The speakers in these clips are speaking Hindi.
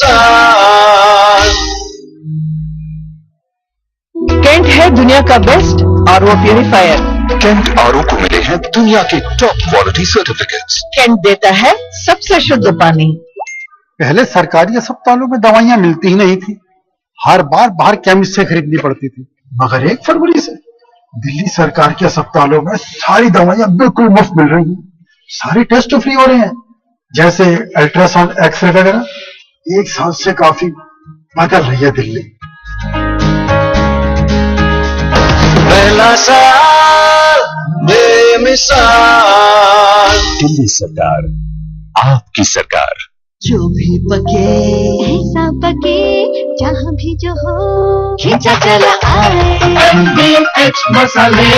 बेमिसाल। केंट है दुनिया का best RO purifier. Kent RO को मिले हैं दुनिया के टॉप क्वालिटी सर्टिफिकेट्स। केंट देता है सबसे शुद्ध पानी। पहले सरकारी अस्पतालों में दवाइयां मिलती ही नहीं थी, हर बार बाहर केमिस्ट से खरीदनी पड़ती थी। मगर 1 फरवरी से दिल्ली सरकार के अस्पतालों में सारी दवाइयां बिल्कुल मुफ्त मिल रही हैं। सारे टेस्ट फ्री हो रहे हैं, जैसे अल्ट्रासाउंड, एक्सरे वगैरह। 1 साल से काफी बदल रही है दिल्ली। पहला साल बेमिसाल। दिल्ली सरकार, आपकी सरकार। जो भी पके ऐसा पके जहाँ भी जो हो खींचा चला आए MDH मसाले।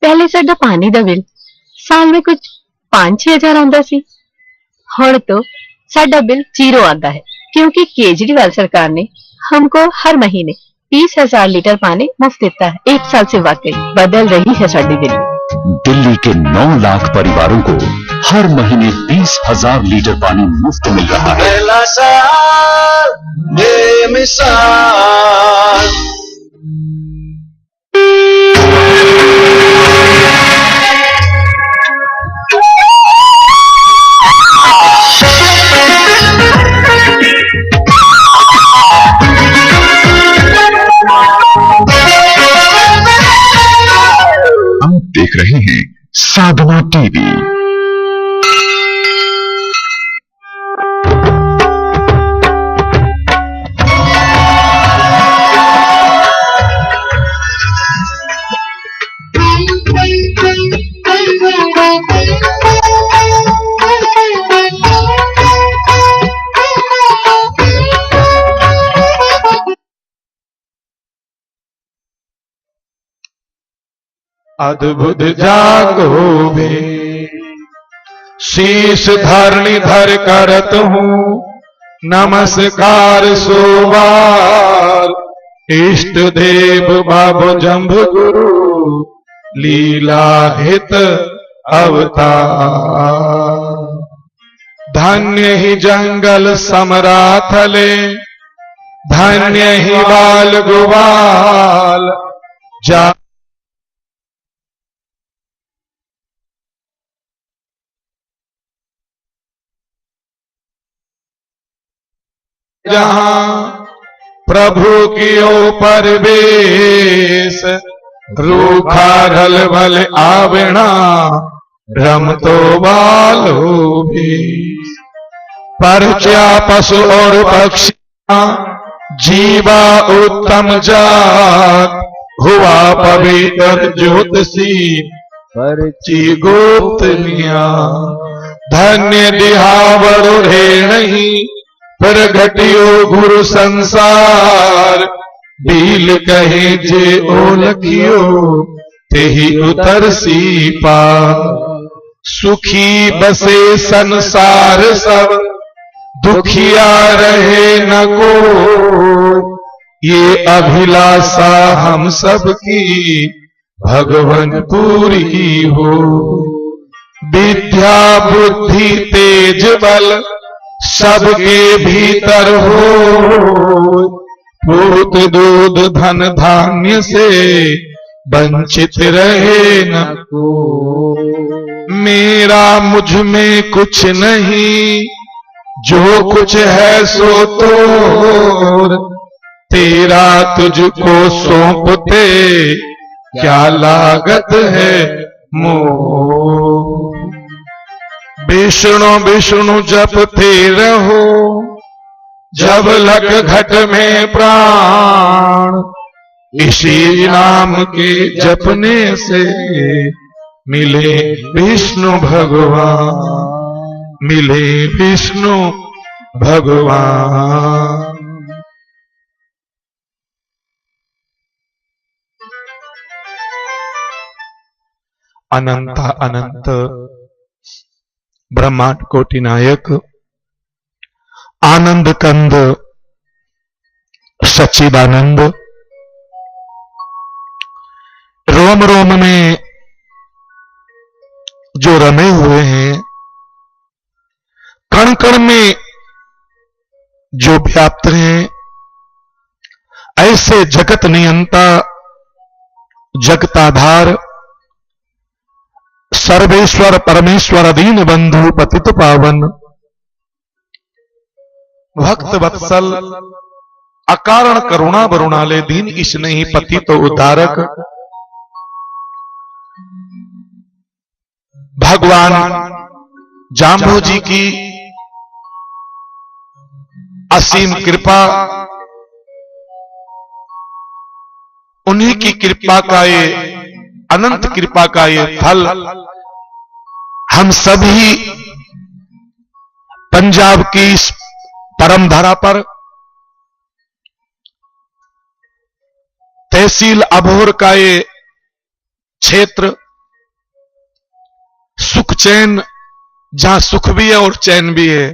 पहले साडा पानी दा बिल साल में कुछ 5-6 हज़ार आंदा सी, हुण तो साडा बिल 0 आता है, क्योंकि केजरीवाल सरकार ने हमको हर महीने 30,000 लीटर पानी मुफ्त देता है। 1 साल से वाकई बदल रही है साडी दिल्ली। दिल्ली के 9 लाख परिवारों को हर महीने 20,000 लीटर पानी मुफ्त मिल रहा है। पहला साल बेमिसाल। आप देख रहे हैं साधना टीवी। अद्भुत जागो बे शीश धरणी धर करत हूँ नमस्कार सोबार। इष्ट देव बाबू जम्भ गुरु लीला हित अवतार। धन्य ही जंगल समराथले, धन्य ही बाल गोपाल। जा जहां प्रभु की ओ परवेश, रूखा रल भल आवणा रम तो बालो भी। परचा पशु और पक्षी जीवा उत्तम जात, हुआ पवित्र ज्योतिषी परची गोपनिया। धन्य दिहावर है नहीं प्रगटियो गुरु संसार। बील कहे जे ओ लखियो तेहि उतर सी पार। सुखी बसे संसार सब, दुखिया रहे न को। ये अभिलाषा हम सबकी भगवन पूरी हो। विद्या बुद्धि तेज बल सबके भीतर हो। पूत दूध धन धान्य से वंचित रहे न को। मेरा मुझ में कुछ नहीं, जो कुछ है सो तोर। तेरा तुझको सौंपते क्या लागत है मोर। विष्णु विष्णु जपते रहो, जब लग घट में प्राण। इसी नाम के जपने से मिले विष्णु भगवान, मिले विष्णु भगवान। अनंत अनंत ब्रह्मांड कोटि नायक आनंद कंद सच्चिदानंद रोम रोम में जो रमे हुए हैं, कण कण में जो व्याप्त हैं, ऐसे जगत नियंता जगताधार सर्वेश्वर परमेश्वर दीन बंधु पतित पावन भक्त वत्सल अकारण करुणा वरुणालय दीन इसने ही पति तो उद्धारक भगवान जाम्बू जी की असीम कृपा, उन्हीं की कृपा का ये अनंत कृपा का ये फल हम सभी पंजाब की इस परम धरा पर तहसील अबोहर का ये क्षेत्र सुख चैन, जहां सुख भी है और चैन भी है,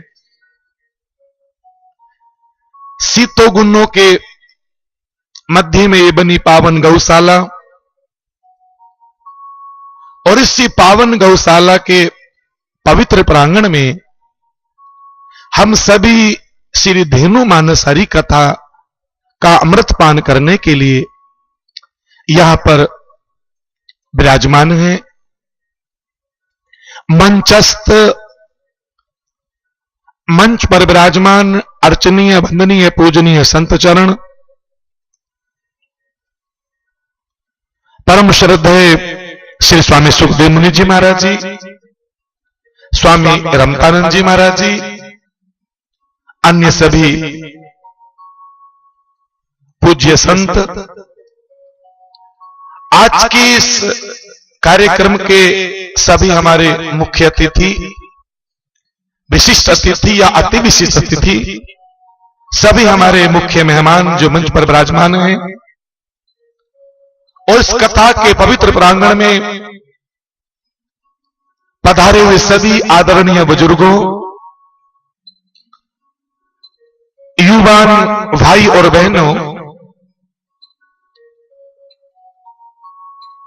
सीतों गुन्नों के मध्य में ये बनी पावन गौशाला, और इसी पावन गौशाला के पवित्र प्रांगण में हम सभी श्री धेनु मानस हरि कथा का अमृत पान करने के लिए यहां पर विराजमान हैं। मंचस्थ मंच पर विराजमान अर्चनीय वंदनीय पूजनीय संत चरण, परम श्रद्धेय श्री स्वामी सुखदेव मुनि जी महाराज जी, स्वामी रमतानंद जी महाराज जी, अन्य सभी पूज्य संत, आज की इस कार्यक्रम के सभी हमारे मुख्य अतिथि, विशिष्ट अतिथि या अति विशिष्ट अतिथि, सभी हमारे मुख्य मेहमान जो मंच पर विराजमान हैं, और इस कथा के पवित्र प्रांगण में पधारे हुए सभी आदरणीय बुजुर्गों, युवान भाई और बहनों,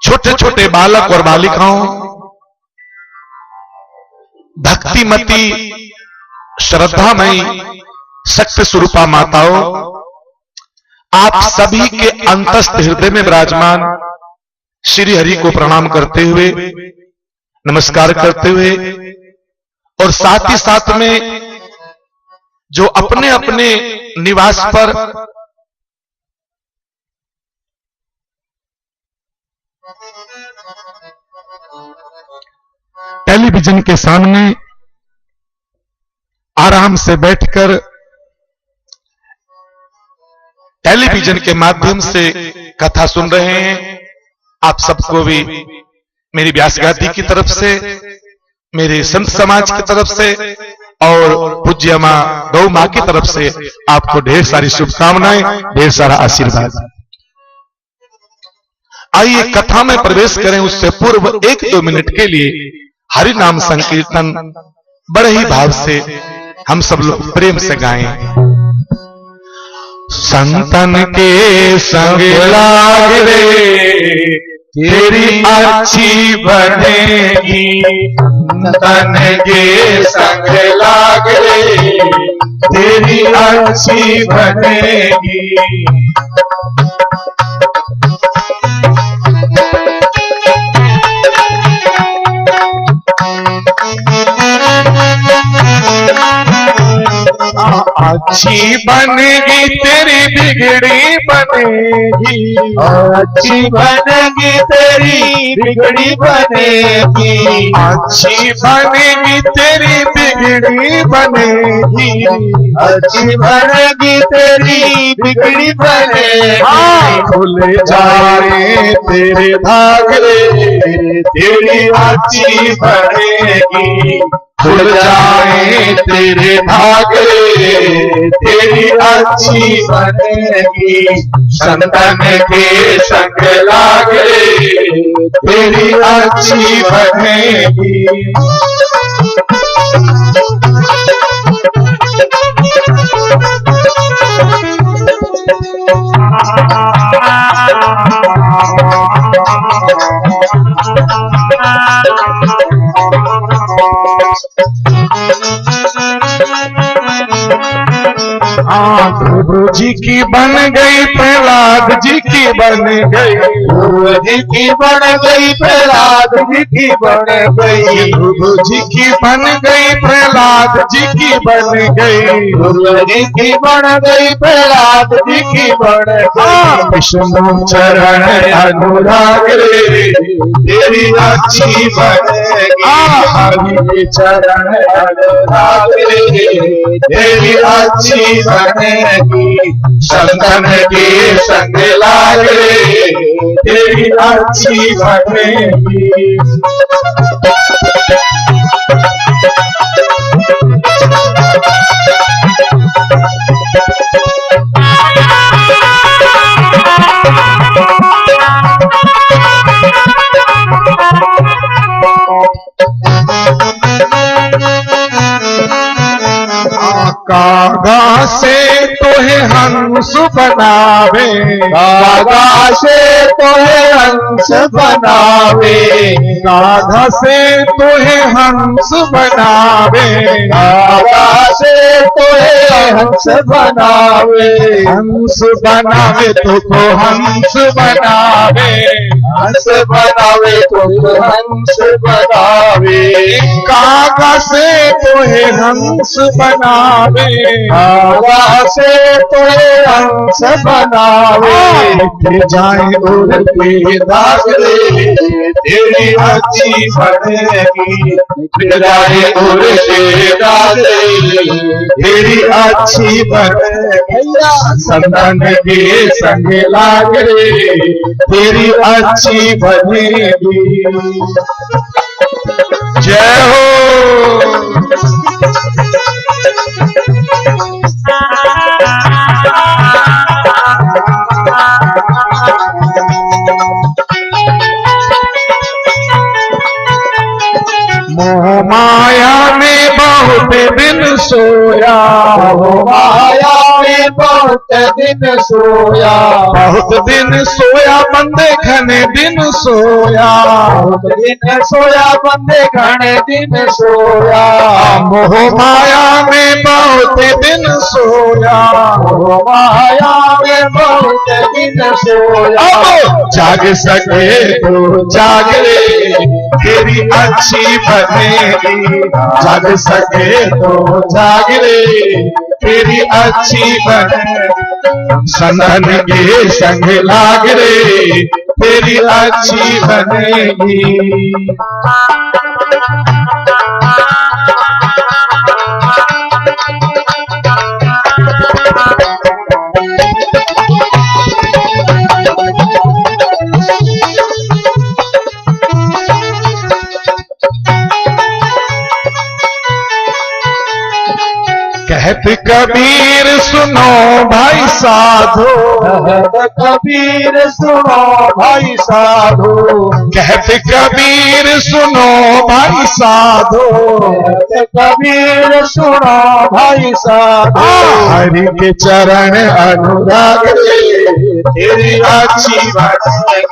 छोटे छोटे बालक और बालिकाओं, भक्तिमती श्रद्धामयी शक्ति स्वरूपा माताओं, आप सभी के अंतस्थ हृदय में विराजमान श्री हरि को प्रणाम करते हुए, नमस्कार करते हुए, और साथ ही साथ में जो अपने अपने निवास पर टेलीविजन के सामने आराम से बैठकर टेलीविजन के माध्यम से कथा सुन रहे हैं, आप सबको भी मेरी व्यास गादी की तरफ से, मेरे संत समाज की तरफ से और पूज्य मां गौ मां की तरफ से आपको ढेर सारी शुभकामनाएं, ढेर सारा आशीर्वाद। आइए कथा में प्रवेश करें, उससे पूर्व 1-2 मिनट के लिए हरि नाम संकीर्तन बड़े ही भाव से हम सब लोग प्रेम से गाएं। संतन के संग लाग रे तेरी अच्छी बनेगी, संतन के संग लाग रे तेरी अच्छी बनेगी। अच्छी बनेगी तेरी बिगड़ी बनेगी, अच्छी बनेगी तेरी बिगड़ी बनेगी, अच्छी बनेगी तेरी बिगड़ी बनेगी, अच्छी बनेगी तेरी बिगड़ी बनेगी। खुल जाए तेरे भाग रे तेरी अच्छी बनेगी, खुल जाए तेरे भाग रे तेरी अच्छी बनेगी। संतन के संग लाग रे तेरी अच्छी बनेगी। ध्रुव जी की बन गई, प्रहलाद जी की बन गई, ध्रुव जी की बन गई, प्रहलाद जी की बन गई, ध्रुव जी की बन गई, प्रहलाद जी की बन गई, ध्रुव जी की बन गई, प्रहलाद जी की बन गई। विष्णु चरण अनुराग रे तेरी अच्छी बनेगी, हरि के चरण अनुराग रे तेरी अच्छी बनेगी, संतन के संग लाग रे तेरी अच्छी बनेगी। कागा से तोहे हंस बनावे, कागा से तोहे हंस बनावे, कागा से तोहे हंस बनावे, कागा से तोहे हंस बनावे, हंस बनावे तो हंस बनावे, हंस बनावे तो हंस बनावे, कागा से तोहे हंस बनावे, कागा से तोहे हंस बनावे, फिर जाए उड़ के दाग रे तेरी अच्छी बनेगी, फिर जाए उड़ के दाग रे तेरी अच्छी बनेगी, संतन के संग लाग रे तेरी अच्छी बनेगी। जय हो। मोह माया में बहुत दिन सोया, मोह माया में बहुत दिन सोया, बहुत दिन सोया बंदे घने दिन सोया, बहुत दिन सोया बंदे घने दिन सोया, मोह माया में बहुत दिन सोया, मोह माया में बहुत दिन सोया, जाग सके तो जाग रे तेरी अच्छी बनेगी, जाग सके तो जाग रे तेरी अच्छी बनेगी, संतन के संग लाग रे तेरी अच्छी बनेगी। कहत कबीर सुनो भाई साधो, कहत कबीर सुनो भाई साधो, कहत कबीर सुनो भाई साधो, कहत कबीर सुनो भाई साधो, हरि के चरण अनुराग रे तेरी अच्छी बनेगी,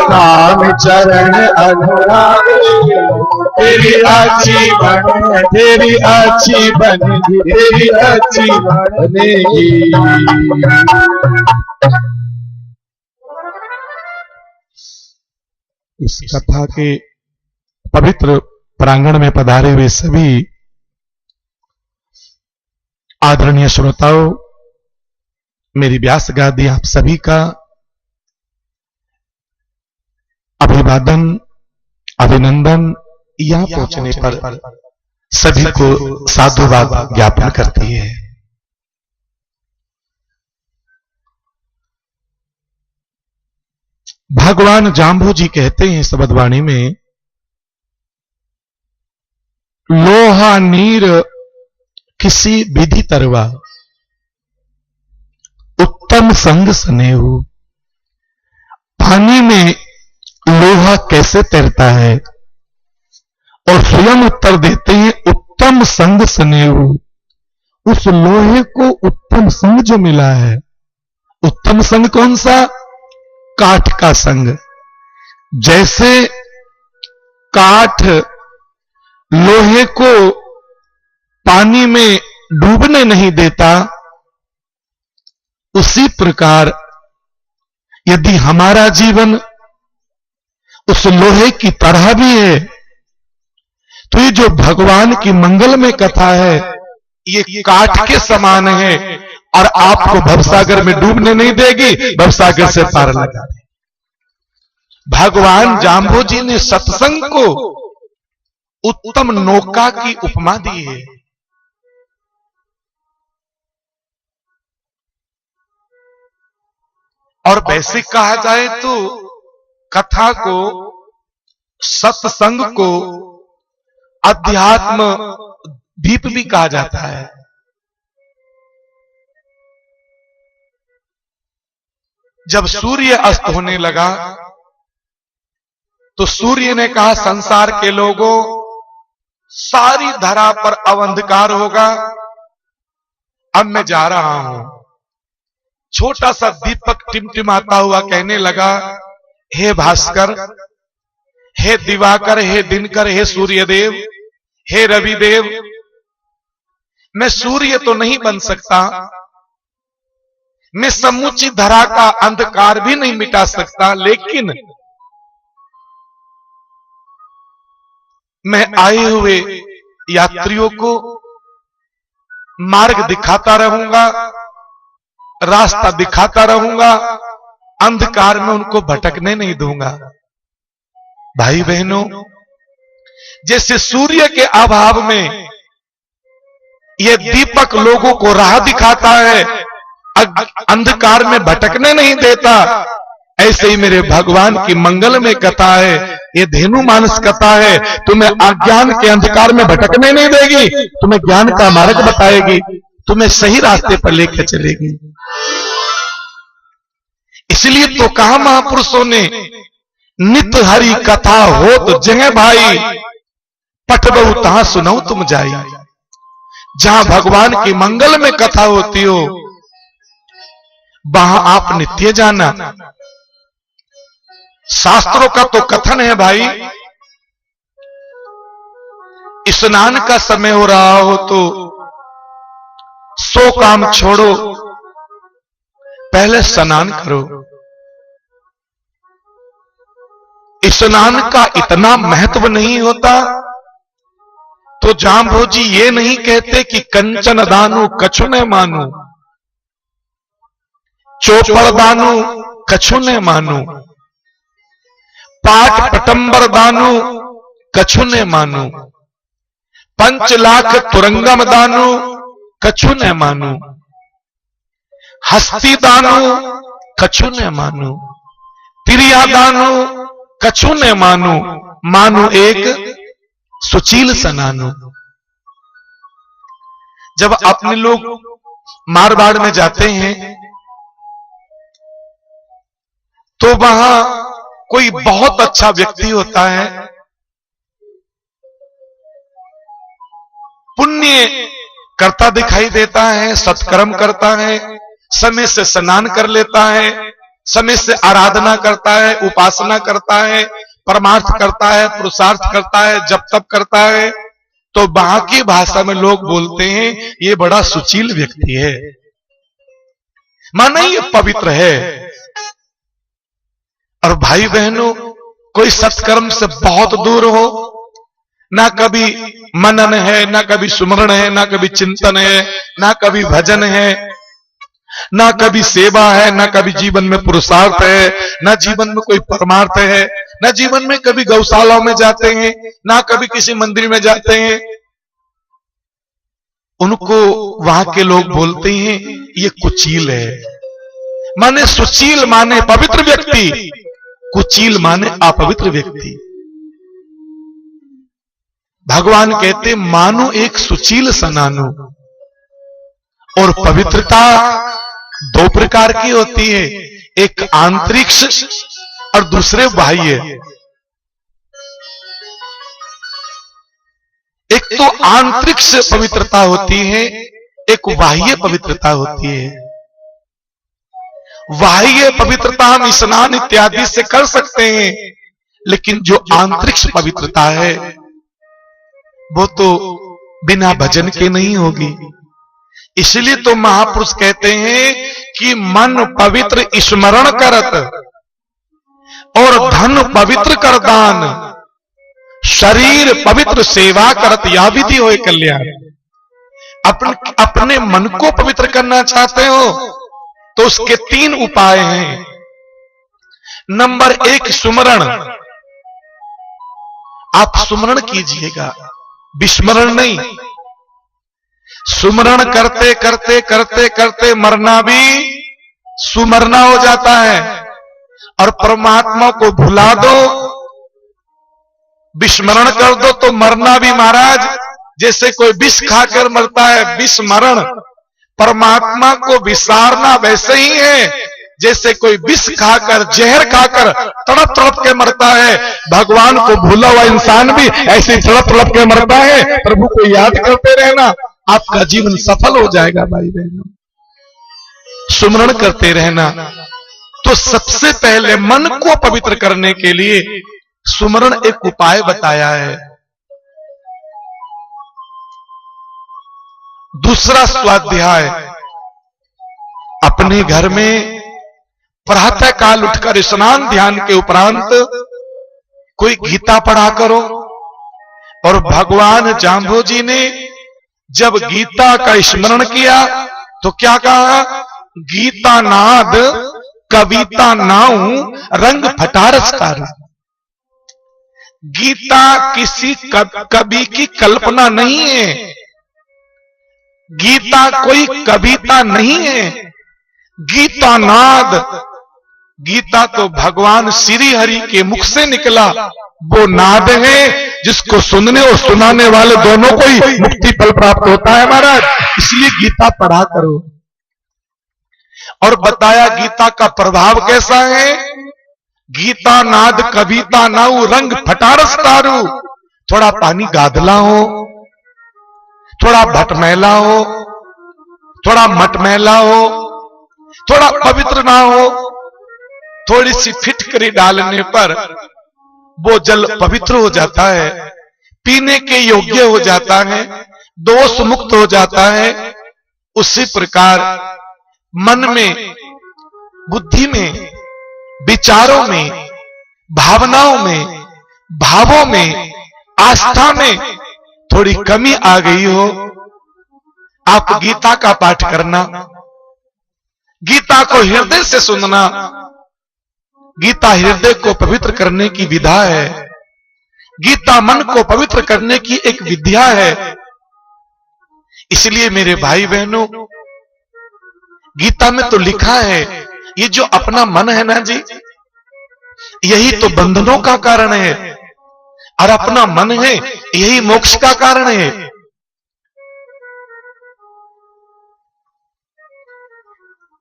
राम चरण अनुराग रे तेरी अच्छी बने, तेरी अच्छी बनेगी, तेरी अच्छी बनेगी। इस कथा के पवित्र प्रांगण में पधारे हुए सभी आदरणीय श्रोताओं, मेरी व्यास गादी आप सभी का अभिवादन अभिनंदन यहां पहुंचने पर सभी को साधुवाद ज्ञापन करती है। भगवान जाम्बू जी कहते हैं सबदवाणी में, लोहा नीर किसी विधि तरवा, उत्तम संग स्नेहु। पानी में लोहा कैसे तैरता है, और स्वयं उत्तर देते हैं उत्तम संग स्नेहु। उस लोहे को उत्तम संग जो मिला है, उत्तम संग कौन सा? काठ का संग। जैसे काठ लोहे को पानी में डूबने नहीं देता, उसी प्रकार यदि हमारा जीवन उस लोहे की तरह भी है, तो ये जो भगवान की मंगलमय कथा है, ये काठ के समान है और आपको भवसागर में डूबने नहीं देगी, भवसागर से पार लगा देगी। भगवान जाम्बोजी ने सत्संग को उत्तम नौका की उपमा दी है। और वैसे कहा जाए तो कथा को, सत्संग को अध्यात्म दीप भी कहा जाता है। जब सूर्य अस्त होने लगा तो सूर्य ने कहा, संसार के लोगों, सारी धरा पर अब अंधकार होगा, अब मैं जा रहा हूं। छोटा सा दीपक टिमटिमाता हुआ कहने लगा, हे भास्कर, हे दिवाकर, हे दिनकर, हे सूर्यदेव, हे रविदेव, मैं सूर्य तो नहीं बन सकता, मैं समूची धरा का अंधकार भी नहीं मिटा सकता, लेकिन मैं आए हुए यात्रियों को मार्ग दिखाता रहूंगा, रास्ता दिखाता रहूंगा, अंधकार में उनको भटकने नहीं दूंगा। भाई बहनों, जैसे सूर्य के अभाव में यह दीपक लोगों को राह दिखाता है, अंधकार में भटकने नहीं देता, ऐसे ही मेरे भगवान की मंगल में कथा है, ये धेनु मानस कथा है, तुम्हें अज्ञान के अंधकार में भटकने नहीं देगी, तुम्हें ज्ञान का मार्ग बताएगी, तुम्हें सही रास्ते पर लेकर चलेगी। इसलिए तो कहा महापुरुषों ने, नित हरि कथा हो तो जय भाई, पठबहु तहां सुनऊ तुम जाई। जहां भगवान की मंगल में कथा होती हो, वहां आप नित्य जाना। शास्त्रों का तो कथन है भाई, स्नान का समय हो रहा हो तो 100 काम छोड़ो, पहले स्नान करो। स्नान का इतना महत्व नहीं होता तो जाम्बोजी ये नहीं कहते कि कंचन दानु कछु न मानो, चौपड़ दानु कछु न मानो, पाठ पटंबर दानु कछु न मानो, 5 लाख तुरंगम दानु कछु न मानो, हस्ती दानु कछु न मानो, तिरिया दानु कछु न मानो, मानो एक सुचील सनानु। जब अपने लोग मारवाड़ में जाते हैं तो वहां कोई बहुत अच्छा व्यक्ति होता है, पुण्य करता दिखाई देता है, सत्कर्म करता है, समय से स्नान कर लेता है, समय से आराधना करता है, उपासना करता है, परमार्थ करता है, पुरुषार्थ करता है, जप तप करता है, तो वहां की भाषा में लोग बोलते हैं ये बड़ा सुशील व्यक्ति है, माने ये पवित्र है। और भाई बहनों, कोई सत्कर्म से बहुत दूर हो, ना कभी मनन है, ना कभी सुमरण है, ना कभी चिंतन है, ना कभी भजन है, ना कभी सेवा है, ना कभी जीवन में पुरुषार्थ है, ना जीवन में कोई परमार्थ है, ना जीवन में कभी गौशालाओं में जाते हैं, ना कभी किसी मंदिर में जाते हैं, उनको वहां के लोग बोलते हैं ये कुचील है। माने सुशील माने पवित्र व्यक्ति, कुचील माने अपवित्र व्यक्ति। भगवान कहते मानो एक सुशील सनानु। और पवित्रता 2 प्रकार की होती है, एक आंतरिक और दूसरे बाह्य। एक तो आंतरिक से पवित्रता होती है, एक बाह्य पवित्रता होती है। बाह्य पवित्रता हम स्नान इत्यादि से कर सकते हैं, लेकिन जो आंतरिक पवित्रता है वो तो बिना भजन के नहीं होगी, इसलिए तो महापुरुष कहते हैं कि मन पवित्र स्मरण करत और धन पवित्र कर दान, शरीर पवित्र सेवा करत, या विधि होए कल्याण। अपने मन को पवित्र करना चाहते हो तो उसके 3 उपाय हैं। नंबर 1 सुमरण। आप सुमरण कीजिएगा, विस्मरण नहीं। सुमरण करते करते करते करते मरना भी सुमरना हो जाता है, और परमात्मा को भुला दो, विस्मरण कर दो तो मरना भी महाराज जैसे कोई विष खाकर मरता है, विस्मरण। परमात्मा को विसारना वैसे ही है जैसे कोई विष खाकर, जहर खाकर तड़प तड़प के मरता है। भगवान को भूला हुआ इंसान भी ऐसे तड़प तड़प के मरता है। प्रभु को याद करते रहना, आपका जीवन सफल हो जाएगा भाई बहनों। सुमरण करते रहना। तो सबसे पहले मन को पवित्र करने के लिए सुमरण एक उपाय बताया है। दूसरा स्वाध्याय, अपने घर में प्रातः काल उठकर स्नान ध्यान के उपरांत कोई गीता पढ़ा करो। और भगवान जाम्बोजी ने जब गीता का स्मरण किया तो क्या कहा? गीता नाद कविता नाऊ रंग फटारस तारू। गीता किसी कवि की कल्पना नहीं है, गीता कोई कविता नहीं है। गीता नाद, गीता तो भगवान श्री हरि के मुख से निकला वो नाद है जिसको सुनने और सुनाने वाले दोनों को ही मुक्ति फल प्राप्त होता है महाराज। इसलिए गीता पढ़ा करो। और बताया गीता का प्रभाव कैसा है। गीता नाद कविता नाऊ रंग फटारस तारू। थोड़ा पानी गादला हो, थोड़ा भटमैला हो, थोड़ा मटमैला हो, थोड़ा पवित्र ना हो, थोड़ी सी फिटकरी डालने पर वो जल पवित्र हो जाता है, पीने के योग्य हो जाता है, दोष मुक्त हो जाता है। उसी प्रकार मन में, बुद्धि में, विचारों में, भावनाओं में, भावों में, आस्था में थोड़ी कमी आ गई हो, आप गीता का पाठ करना, गीता को हृदय से सुनना। गीता हृदय को पवित्र करने की विधा है, गीता मन को पवित्र करने की एक विद्या है। इसलिए मेरे भाई बहनों, गीता में तो लिखा है ये जो अपना मन है ना जी, यही तो बंधनों का कारण है, और अपना मन है यही मोक्ष का कारण है।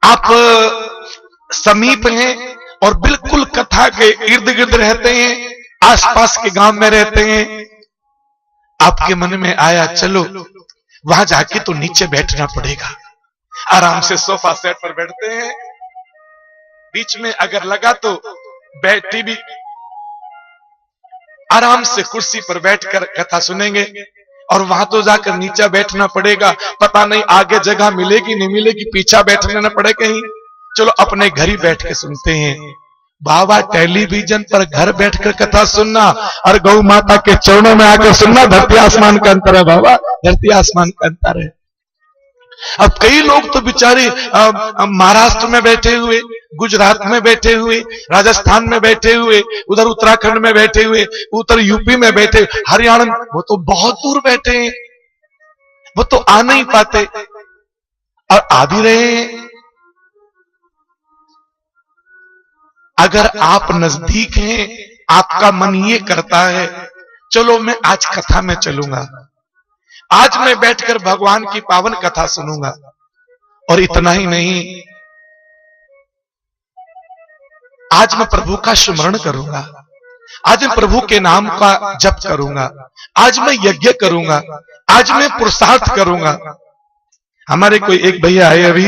आप समीप हैं और बिल्कुल कथा के इर्द गिर्द रहते हैं, आसपास के गांव में रहते हैं, आपके मन में आया चलो वहां जाके तो नीचे बैठना पड़ेगा। आराम से सोफा सेट पर बैठते हैं, बीच में अगर लगा तो बैठी भी आराम से कुर्सी पर बैठकर कथा सुनेंगे। और वहां तो जाकर नीचे बैठना पड़ेगा, पता नहीं आगे जगह मिलेगी नहीं मिलेगी, पीछा बैठना पड़े कहीं। चलो अपने घर ही बैठ के सुनते हैं। बाबा टेलीविजन पर घर बैठकर कथा सुनना और गौ माता के चरणों में आकर सुनना, धरती आसमान का अंतर है बाबा, धरती आसमान का अंतर है। अब कई लोग तो बेचारे महाराष्ट्र में बैठे हुए, गुजरात में बैठे हुए, राजस्थान में बैठे हुए, उधर उत्तराखंड में बैठे हुए, उधर यूपी में बैठे, हरियाणा में, वो तो बहुत दूर बैठे हैं, वो तो आ नहीं पाते और आ भी रहे हैं। अगर आप नजदीक हैं, आपका मन ये करता है चलो मैं आज कथा में चलूंगा, आज मैं बैठकर भगवान की पावन कथा सुनूंगा। और इतना ही नहीं, आज मैं प्रभु का स्मरण करूंगा, आज मैं प्रभु के नाम का जप करूंगा, आज मैं यज्ञ करूंगा, आज मैं पुरुषार्थ करूंगा। हमारे कोई एक भैया आए अभी,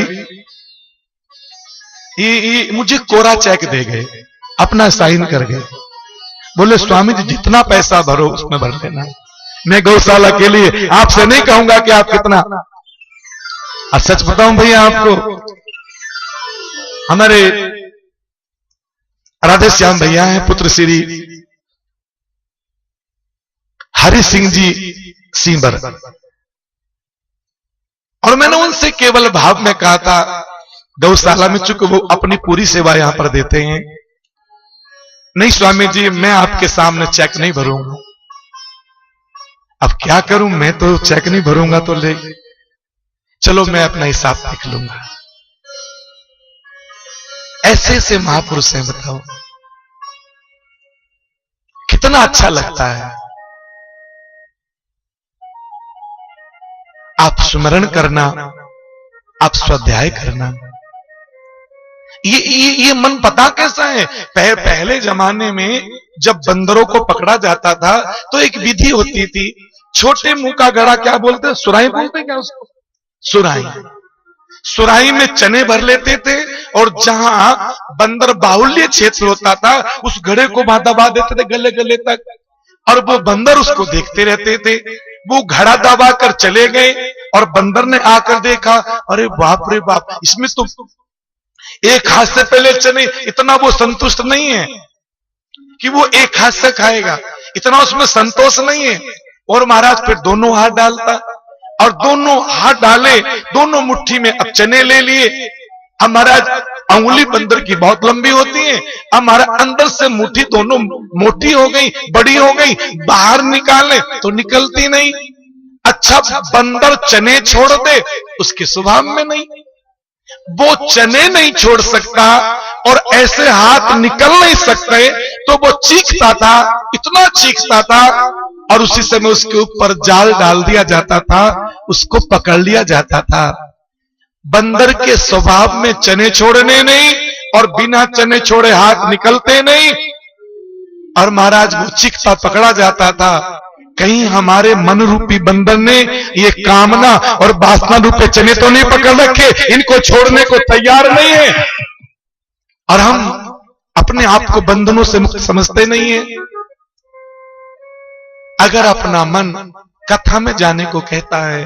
ये मुझे कोरा चेक दे गए, अपना साइन कर गए, बोले स्वामी जी जितना पैसा भरो उसमें भर देना, मैं गौशाला के लिए आपसे नहीं कहूंगा कि आप कितना, और सच बताऊं भैया आपको, हमारे राधे श्याम भैया हैं, पुत्र श्री हरि सिंह जी सींबर, और मैंने उनसे केवल भाव में कहा था, गौशाला में चूंकि वो अपनी पूरी सेवा यहां पर देते हैं, नहीं स्वामी जी मैं आपके सामने चेक नहीं भरूंगा। अब क्या करूं, मैं तो चेक नहीं भरूंगा तो ले चलो मैं अपना हिसाब देख लूंगा। ऐसे ऐसे महापुरुष हैं, बताओ कितना अच्छा लगता है। आप स्मरण करना, आप स्वाध्याय करना, ये मन पता कैसा है। पहले जमाने में जब बंदरों को पकड़ा जाता था तो एक विधि होती थी, छोटे मुंह का गड़ा, क्या बोलते हैं, सुराही बोलते हैं क्या उसको, सुराही। सुराही में चने भर लेते थे और जहां बंदर बाहुल्य क्षेत्र होता था उस घड़े को दबा देते थे गले गले तक, और वो बंदर उसको देखते रहते थे। वो घड़ा दबा कर चले गए और बंदर ने आकर देखा, अरे बाप रे बाप, इसमें तो एक हाथ से पहले चने, इतना वो संतुष्ट नहीं है कि वो एक हाथ से खाएगा, इतना उसमें संतोष नहीं है। और महाराज फिर दोनों हाथ डालता, और दोनों हाथ डाले, दोनों मुट्ठी में अब चने ले लिए। अब महाराज अंगुली बंदर की बहुत लंबी होती है, अब हमारा अंदर से मुट्ठी दोनों मोटी हो गई, बड़ी हो गई, बाहर निकाले तो निकलती नहीं। अच्छा बंदर चने छोड़ दे, उसके स्वभाव में नहीं, वो चने नहीं छोड़ सकता और ऐसे हाथ निकल नहीं सकते, तो वो चीखता था, इतना चीखता था, और उसी समय उसके ऊपर जाल डाल दिया जाता था, उसको पकड़ लिया जाता था। बंदर के स्वभाव में चने छोड़ने नहीं, और बिना चने छोड़े हाथ निकलते नहीं। और महाराज वो चीखता पकड़ा जाता था। कहीं हमारे मन रूपी बंदर ने ये कामना और वासना रूपी चने तो नहीं पकड़ रखे, इनको छोड़ने को तैयार नहीं है, और हम अपने आप को बंधनों से मुक्त समझते नहीं है। अगर अपना मन कथा में जाने को कहता है,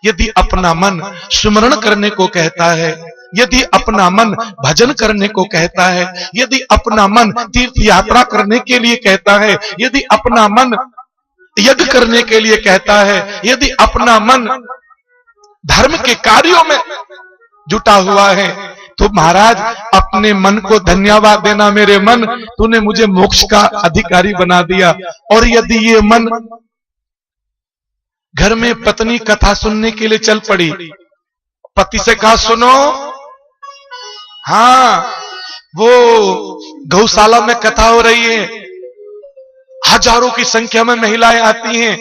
यदि अपना मन सुमरण करने को कहता है, यदि अपना मन भजन करने को कहता है, यदि अपना मन तीर्थ यात्रा करने के लिए कहता है, यदि अपना मन यज्ञ करने के लिए कहता है, यदि अपना मन धर्म के कार्यों में जुटा हुआ है, तो महाराज अपने मन को धन्यवाद देना, मेरे मन तूने मुझे मोक्ष का अधिकारी बना दिया। और यदि ये मन घर में पत्नी कथा सुनने के लिए चल पड़ी, पति से कहा सुनो, हाँ वो गौशाला में कथा हो रही है, हजारों की संख्या में महिलाएं आती हैं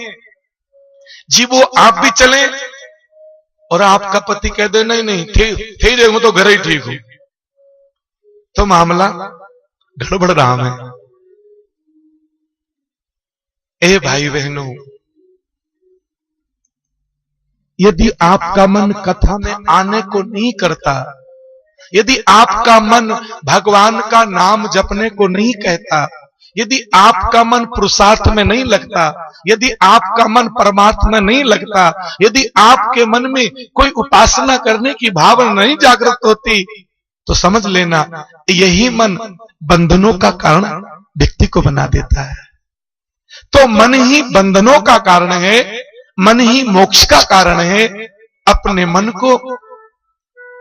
जी, वो आप भी चलें, और आपका पति कह दे नहीं नहीं ठीक है, मैं तो घर ही ठीक हूं, तो मामला गड़बड़ रहा है। ए भाई बहनों, यदि आपका मन कथा में आने को नहीं करता, यदि आपका मन भगवान का नाम जपने को नहीं कहता, यदि आपका मन पुरुषार्थ में नहीं लगता, यदि आपका मन परमार्थ में नहीं लगता, यदि आपके मन में कोई उपासना करने की भावना नहीं जागृत होती, तो समझ लेना यही मन बंधनों का कारण व्यक्ति को बना देता है। तो मन ही बंधनों का कारण है, मन ही मोक्ष का कारण है। अपने मन को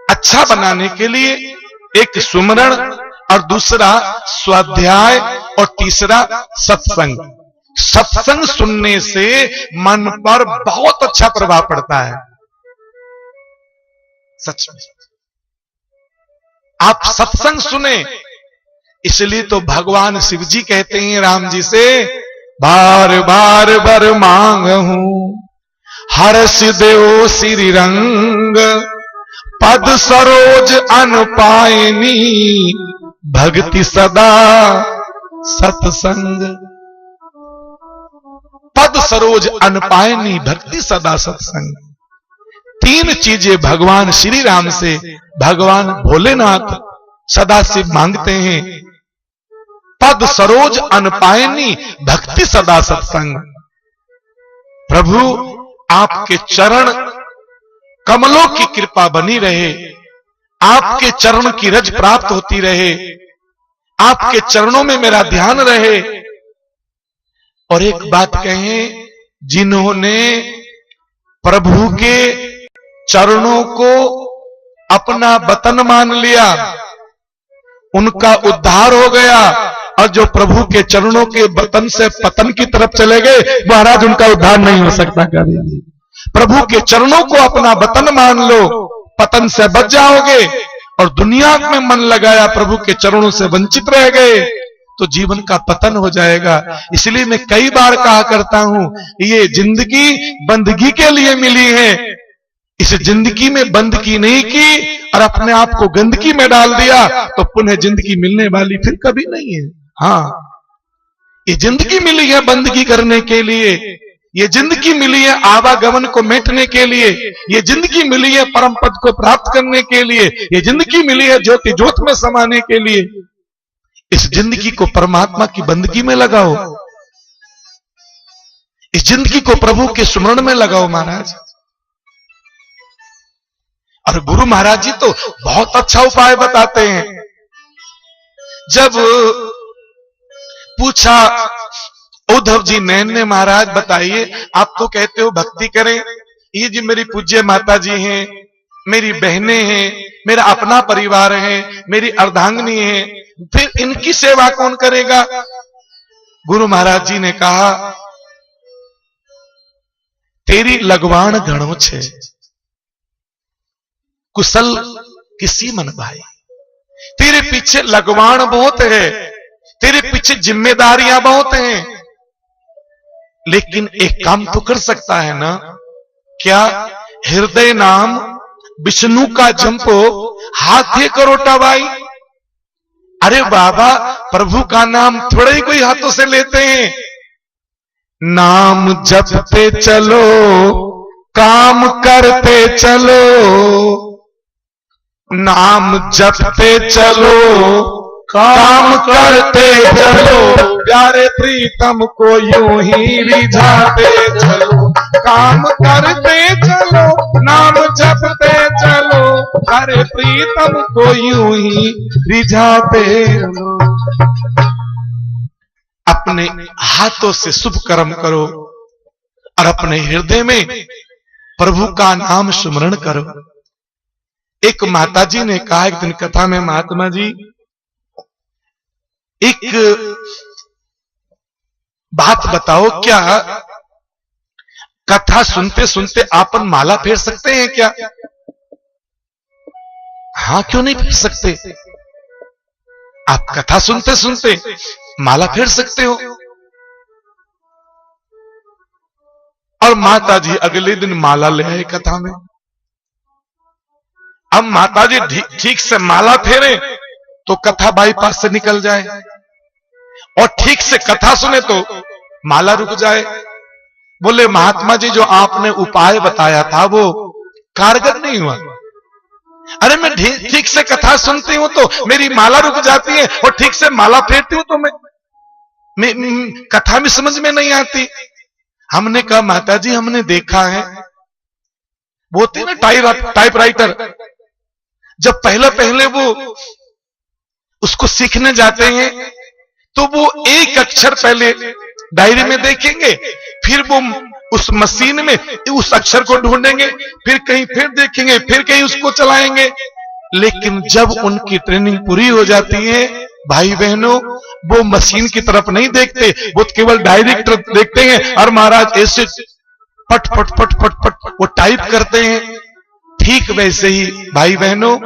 अच्छा बनाने के लिए एक सुमरण, और दूसरा स्वाध्याय, और तीसरा सत्संग। सत्संग सुनने से मन पर बहुत अच्छा प्रभाव पड़ता है। सच में आप सत्संग सुने, इसलिए तो भगवान शिव जी कहते हैं राम जी से, बार बार बर मांगहूं हर्ष देओ श्री रंग, पद सरोज अन पायनी भक्ति सदा सत्संग। पद सरोज अन पायनी भक्ति सदा सत्संग। तीन चीजें भगवान श्री राम से भगवान भोलेनाथ सदाशिव मांगते हैं, पद सरोज अन पायनी भक्ति सदा सत्संग। प्रभु आपके चरण कमलों की कृपा बनी रहे, आपके चरण की रज प्राप्त होती रहे, आपके चरणों में मेरा ध्यान रहे। और एक बात कहें, जिन्होंने प्रभु के चरणों को अपना वतन मान लिया, उनका उद्धार हो गया। और जो प्रभु के चरणों के वतन से पतन की तरफ चले गए, महाराज उनका उद्धार नहीं हो सकता। कभी प्रभु के चरणों को अपना वतन मान लो, पतन से बच जाओगे। और दुनिया में मन लगाया, प्रभु के चरणों से वंचित रह गए, तो जीवन का पतन हो जाएगा। इसलिए मैं कई बार कहा करता हूं, ये जिंदगी बंदगी के लिए मिली है। इस जिंदगी में बंदगी नहीं की और अपने आप को गंदगी में डाल दिया, तो पुनः जिंदगी मिलने वाली फिर कभी नहीं है। हाँ, ये जिंदगी मिली है बंदगी करने के लिए, ये जिंदगी मिली है आवागमन को मेटने के लिए, ये जिंदगी मिली है परम पद को प्राप्त करने के लिए, ये जिंदगी मिली है ज्योति ज्योत में समाने के लिए। इस जिंदगी को परमात्मा की बंदगी में लगाओ, इस जिंदगी को प्रभु के सुमरण में लगाओ महाराज। और गुरु महाराज जी तो बहुत अच्छा उपाय बताते हैं। जब पूछा उद्धव जी नैन ने, महाराज बताइए, आप तो कहते हो भक्ति करें, ये जी मेरी पूज्य माता जी हैं, मेरी बहनें हैं, मेरा अपना परिवार है, मेरी अर्धांगिनी है, फिर इनकी सेवा कौन करेगा? गुरु महाराज जी ने कहा, तेरी लगवान घणो छे, कुशल किसी मन भाई। तेरे पीछे लगवान बहुत है, तेरे पीछे जिम्मेदारियां बहुत हैं, लेकिन एक काम तो कर सकता है ना? क्या? हृदय नाम विष्णु का जंपो, हाथे करोटा भाई। अरे बाबा, प्रभु का नाम थोड़ा ही कोई हाथों से लेते हैं। नाम जपते चलो, काम करते चलो, नाम जपते चलो, काम करते चलो, प्यारे प्रीतम को यूं ही रिझाते चलो, काम करते चलो, नाम जपते चलो, प्यारे प्रीतम को यूं ही रिझाते चलो। अपने हाथों से शुभ कर्म करो और अपने हृदय में प्रभु का नाम सुमरण करो। एक माता जी ने कहा एक दिन कथा में, महात्मा जी, एक बात बताओ, क्या कथा सुनते सुनते आपन माला फेर सकते हैं क्या? हाँ, क्यों नहीं फेर सकते? आप कथा सुनते सुनते माला फेर सकते हो। और माता जी अगले दिन माला ले आए कथा में। अब माता जी ठीक से माला फेरे तो कथा बाईपास से निकल जाए, और ठीक से कथा सुने तो माला रुक जाए। बोले, महात्मा जी, जो आपने उपाय बताया था वो कारगर नहीं हुआ। अरे मैं ठीक से कथा सुनती हूं तो मेरी माला रुक जाती है, और ठीक से माला फेरती हूं तो मैं कथा भी समझ में नहीं आती। हमने कहा, माता जी, हमने देखा है, वो होती ना टाइपराइटर, जब पहले वो उसको सीखने जाते हैं तो वो एक अक्षर पहले डायरी में देखेंगे, फिर वो उस मशीन में उस अक्षर को ढूंढेंगे, फिर कहीं फिर देखेंगे, फिर कहीं उसको चलाएंगे। लेकिन जब उनकी ट्रेनिंग पूरी हो जाती है, भाई बहनों, वो मशीन की तरफ नहीं देखते, वो केवल डायरेक्ट देखते हैं, और महाराज ऐसे पट पट पट पट पट वो टाइप करते हैं। ठीक वैसे ही भाई बहनों,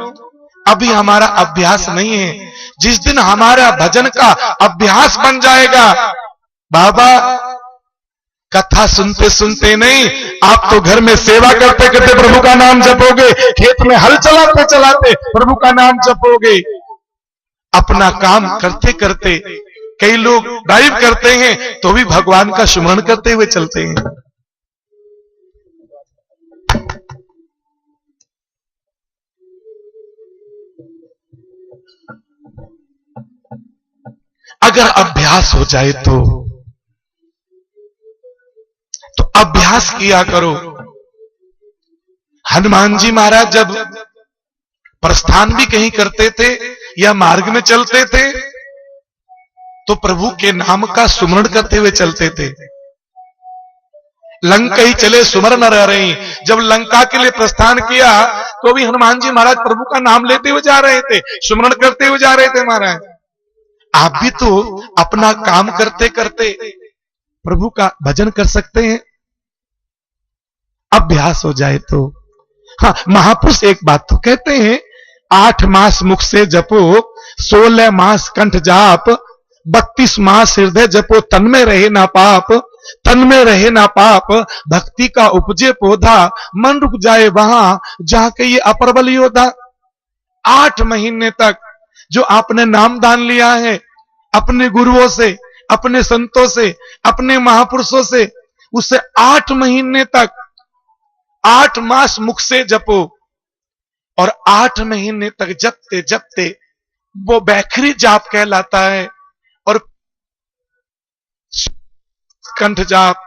अभी हमारा अभ्यास नहीं है। जिस दिन हमारा भजन का अभ्यास बन जाएगा, बाबा, कथा सुनते सुनते नहीं, आप तो घर में सेवा करते करते प्रभु का नाम जपोगे, खेत में हल चलाते चलाते प्रभु का नाम जपोगे, अपना काम करते करते। कई लोग ड्राइव करते हैं तो भी भगवान का स्मरण करते हुए चलते हैं। अगर अभ्यास हो जाए तो अभ्यास किया करो। हनुमान जी महाराज जब प्रस्थान भी कहीं करते थे या मार्ग में चलते थे तो प्रभु के नाम का सुमरण करते हुए चलते थे। लंका ही चले सुमर न रह रही। जब लंका के लिए प्रस्थान किया तो भी हनुमान जी महाराज प्रभु का नाम लेते हुए जा रहे थे, सुमरण करते हुए जा रहे थे। महाराज आप भी तो अपना काम करते करते प्रभु का भजन कर सकते हैं, अभ्यास हो जाए तो। हाँ, महापुरुष एक बात तो कहते हैं, 8 मास मुख से जपो, 16 मास कंठ जाप, 32 मास हृदय जपो, तन में रहे ना पाप, तन में रहे ना पाप, भक्ति का उपजे पौधा, मन रुक जाए वहां जाके ये अप्रबल योद्धा। 8 महीने तक जो आपने नाम दान लिया है अपने गुरुओं से, अपने संतों से, अपने महापुरुषों से, उससे 8 महीने तक 8 मास मुख से जपो और 8 महीने तक जपते जपते वो बैखरी जाप कहलाता है। और कंठ जाप,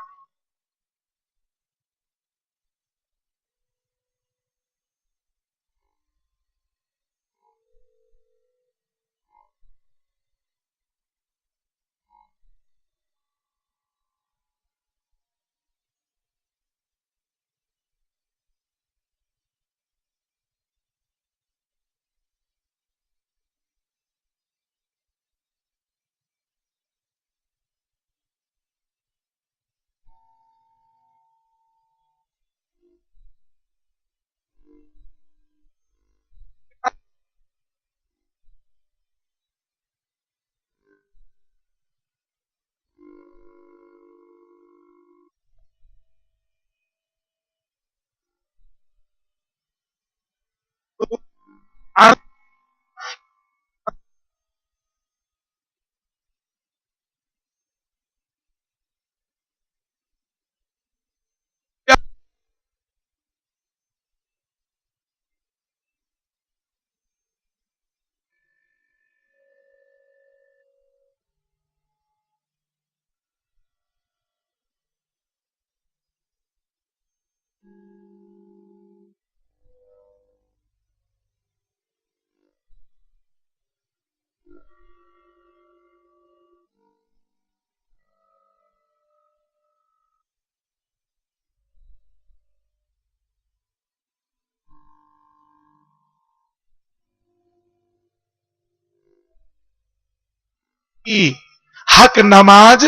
हक नमाज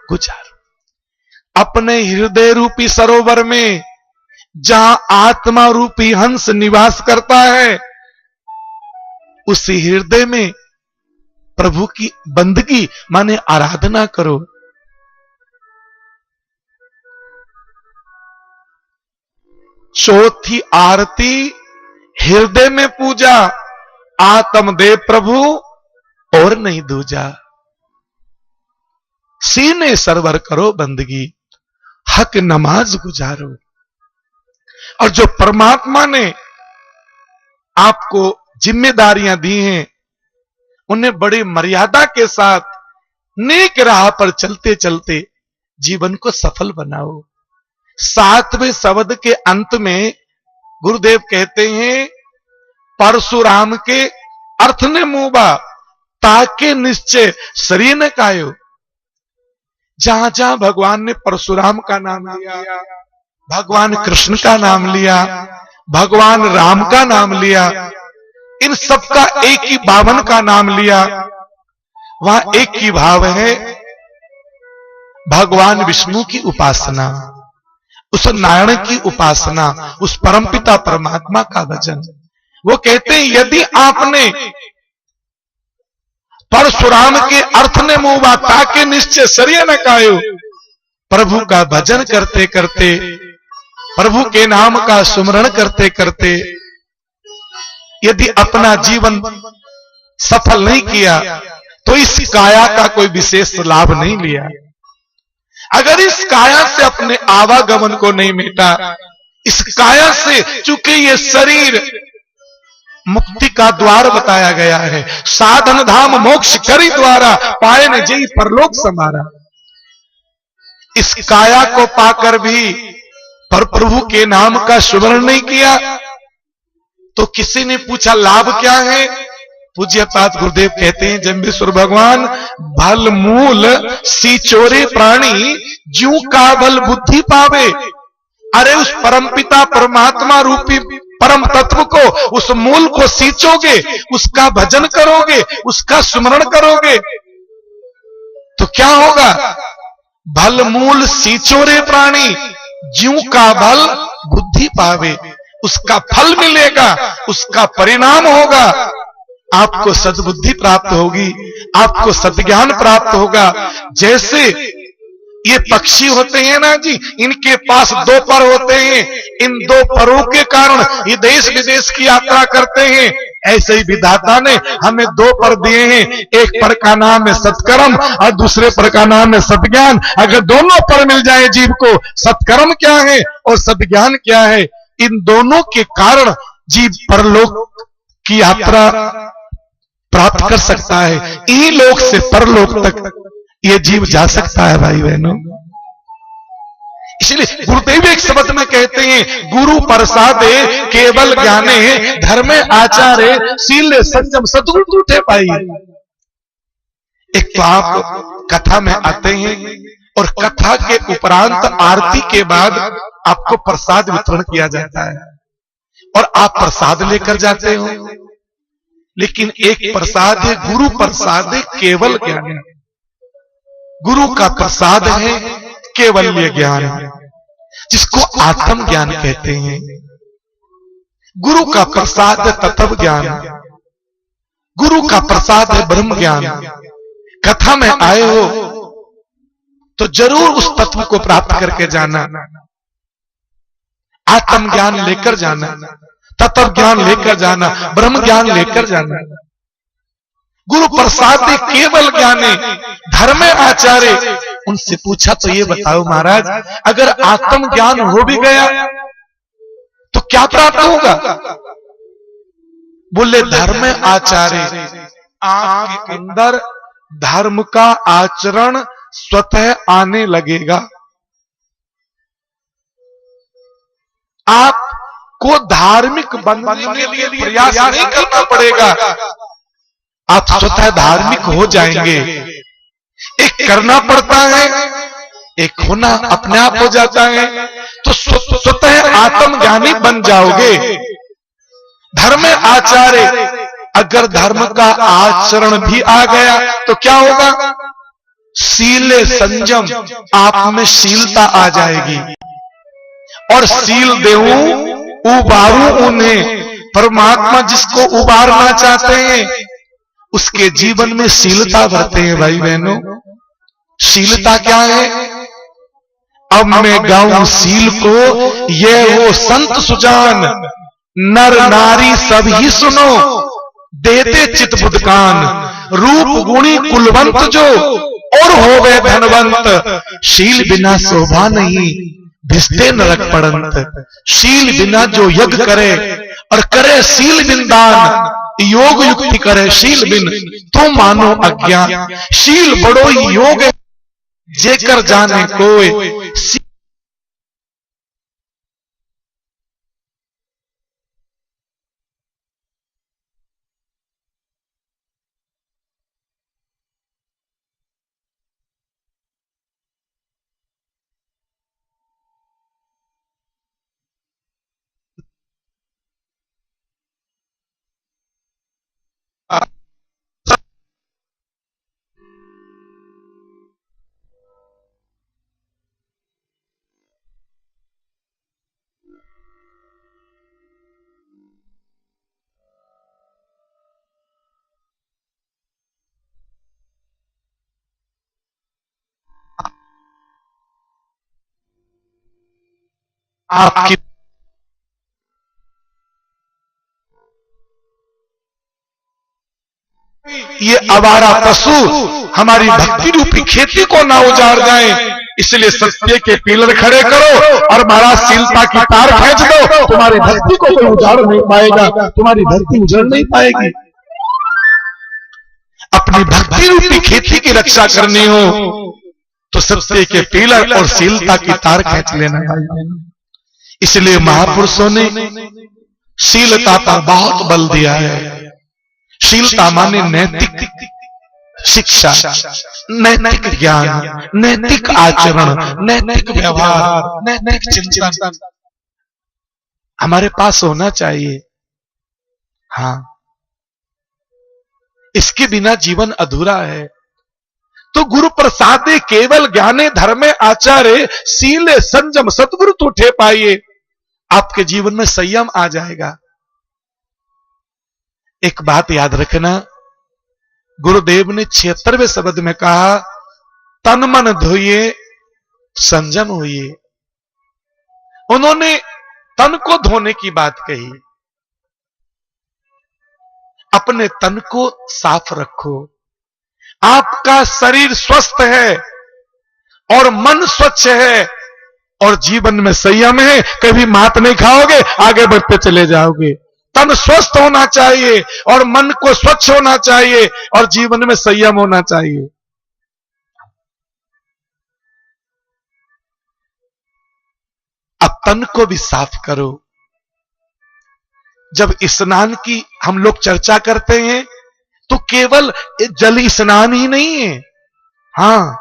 गुजारो। अपने हृदय रूपी सरोवर में जहां आत्मा रूपी हंस निवास करता है, उसी हृदय में प्रभु की बंदगी माने आराधना करो। चौथी आरती हृदय में पूजा, आत्म दे प्रभु और नहीं दूजा। सीने सरवर करो बंदगी, हक नमाज गुजारो। और जो परमात्मा ने आपको जिम्मेदारियां दी हैं, उन्हें बड़ी मर्यादा के साथ नेक राह पर चलते चलते जीवन को सफल बनाओ। 7वें शब्द के अंत में गुरुदेव कहते हैं, परशुराम के अर्थ ने मुबा, ताके निश्चय शरीर न कायो। जहां जहां भगवान ने परशुराम का नाम लिया, भगवान कृष्ण का नाम लिया, भगवान राम का नाम लिया, इन सबका एक ही बावन का नाम लिया, वहां एक ही भाव है, भगवान विष्णु की उपासना, उस नारायण की उपासना, उस परमपिता परमात्मा का भजन। वो कहते हैं, यदि आपने परशुराम के अर्थ ने मुबा, ताके निश्चय शरीर न कायो, प्रभु का भजन करते करते, प्रभु के नाम का सुमरण करते करते यदि अपना जीवन सफल नहीं किया तो इस काया का कोई विशेष लाभ नहीं लिया। अगर इस काया से अपने आवागमन को नहीं मेटा, इस काया से, चूंकि ये शरीर मुक्ति का द्वार बताया गया है, साधन धाम मोक्ष करी द्वारा, पाए न जई परलोक समारा। इस काया को पाकर भी पर प्रभु के नाम का स्मरण नहीं किया तो किसी ने पूछा लाभ क्या है? पूज्यपाद गुरुदेव कहते हैं जम्बेश्वर भगवान, भल मूल सीचोरे प्राणी ज्यों का बल बुद्धि पावे। अरे उस परमपिता परमात्मा रूपी परम तत्व को, उस मूल को सींचोगे, उसका भजन करोगे, उसका स्मरण करोगे तो क्या होगा? भल मूल सींचोरे प्राणी ज्यों का बल बुद्धि पावे। उसका फल मिलेगा, उसका परिणाम होगा। आपको सद्बुद्धि प्राप्त होगी, आपको सद्ज्ञान प्राप्त होगा। जैसे ये पक्षी होते हैं ना जी, इनके पास दो पर होते हैं, इन दो परों के कारण ये देश विदेश की यात्रा करते हैं। ऐसे ही विधाता ने हमें दो पर दिए हैं, एक पर का नाम है सत्कर्म और दूसरे पर का नाम है सद्ज्ञान। अगर दोनों पर मिल जाए जीव को, सत्कर्म क्या है और सद्ज्ञान क्या है, इन दोनों के कारण जीव परलोक की यात्रा प्राप्त कर सकता है। इन्हीं लोक से परलोक तक ये जीव जा सकता है भाई बहनों। इसलिए गुरुदेव एक शब्द में कहते हैं, गुरु प्रसादे केवल ज्ञाने धर्मे आचार्य शील संयम सद्गुरु टूटे पाई। एक तो आप कथा में आते हैं और कथा के उपरांत आरती के बाद आपको प्रसाद वितरण किया जाता है और आप प्रसाद लेकर जाते हो। लेकिन एक प्रसाद है गुरु प्रसाद है केवल ज्ञान। गुरु का प्रसाद है केवल्य ज्ञान, जिसको आत्म ज्ञान कहते हैं। गुरु का प्रसाद है तत्व ज्ञान, गुरु का प्रसाद है ब्रह्म ज्ञान। कथा में आए हो तो जरूर उस तत्व को प्राप्त करके जाना, आत्म ज्ञान लेकर जाना, तत्व ज्ञान लेकर जाना, ब्रह्म ज्ञान लेकर जाना। गुरु प्रसाद केवल ज्ञाने धर्मे आचार्य। उनसे पूछा तो ये बताओ महाराज, अगर आत्म ज्ञान हो भी गया तो क्या प्राप्त होगा? बोले धर्म आचार्य, आपके अंदर धर्म का आचरण स्वतः आने लगेगा। आपको धार्मिक बनने के लिए प्रयास नहीं करना पड़ेगा, आप स्वतः धार्मिक हो जाएंगे। एक करना पड़ता है, एक होना अपने आप हो जाता है। तो स्वतः आत्मज्ञानी बन जाओगे। धर्म आचार्य, अगर धर्म का आचरण भी आ गया तो क्या होगा? शील संयम, आप में शीलता आ जाएगी। और शील देऊं उबारू उन्हें, परमात्मा जिसको उबारना चाहते हैं उसके जीवन में शीलता भरते हैं भाई बहनों। शीलता क्या है? अब मैं गाऊं शील को, ये वो संत सुजान, नर नारी सब ही सुनो, देते चित बुध कान। रूप गुणी कुलवंत जो, और होवे धनवंत। शील बिना शोभा नहीं, भिस्ते नरक पड़ंत। शील बिना जो यज्ञ करे और करे शील बिन दान, योग युक्ति करे शील बिन तो मानो अज्ञान। शील बड़ो ही योग जेकर जाने कोई। आपकी ये आवारा पशु हमारी भक्ति रूपी खेती को ना उजाड़ जाए, इसलिए सत्य के पिलर खड़े करो और महाराज शीलता की तार खींच दो। तुम्हारी भक्ति को कोई उजाड़ नहीं पाएगा, तुम्हारी भक्ति उजड़ नहीं पाएगी। अपनी भक्ति रूपी खेती की रक्षा करनी हो तो सत्य के पिलर और शीलता की तार खींच लेना। इसलिए महापुरुषों ने शीलता पर बहुत बल दिया है। शीलता माने नैतिक शिक्षा, नैतिक ज्ञान, नैतिक आचरण, नैतिक व्यवहार, नैतिक चिंतन हमारे पास होना चाहिए। हाँ, इसके बिना जीवन अधूरा है। तो गुरु प्रसादे केवल ज्ञाने धर्मे आचार्य सीले संयम सतगुरु तो उठे पाइए, आपके जीवन में संयम आ जाएगा। एक बात याद रखना, गुरुदेव ने 76वें शब्द में कहा, तन मन धोइए संयम होइए। उन्होंने तन को धोने की बात कही। अपने तन को साफ रखो। आपका शरीर स्वस्थ है और मन स्वच्छ है और जीवन में संयम है, कभी मात नहीं खाओगे, आगे बढ़ते चले जाओगे। तन स्वस्थ होना चाहिए और मन को स्वच्छ होना चाहिए और जीवन में संयम होना चाहिए। अब तन को भी साफ करो। जब स्नान की हम लोग चर्चा करते हैं तो केवल जल स्नान ही नहीं है। हां,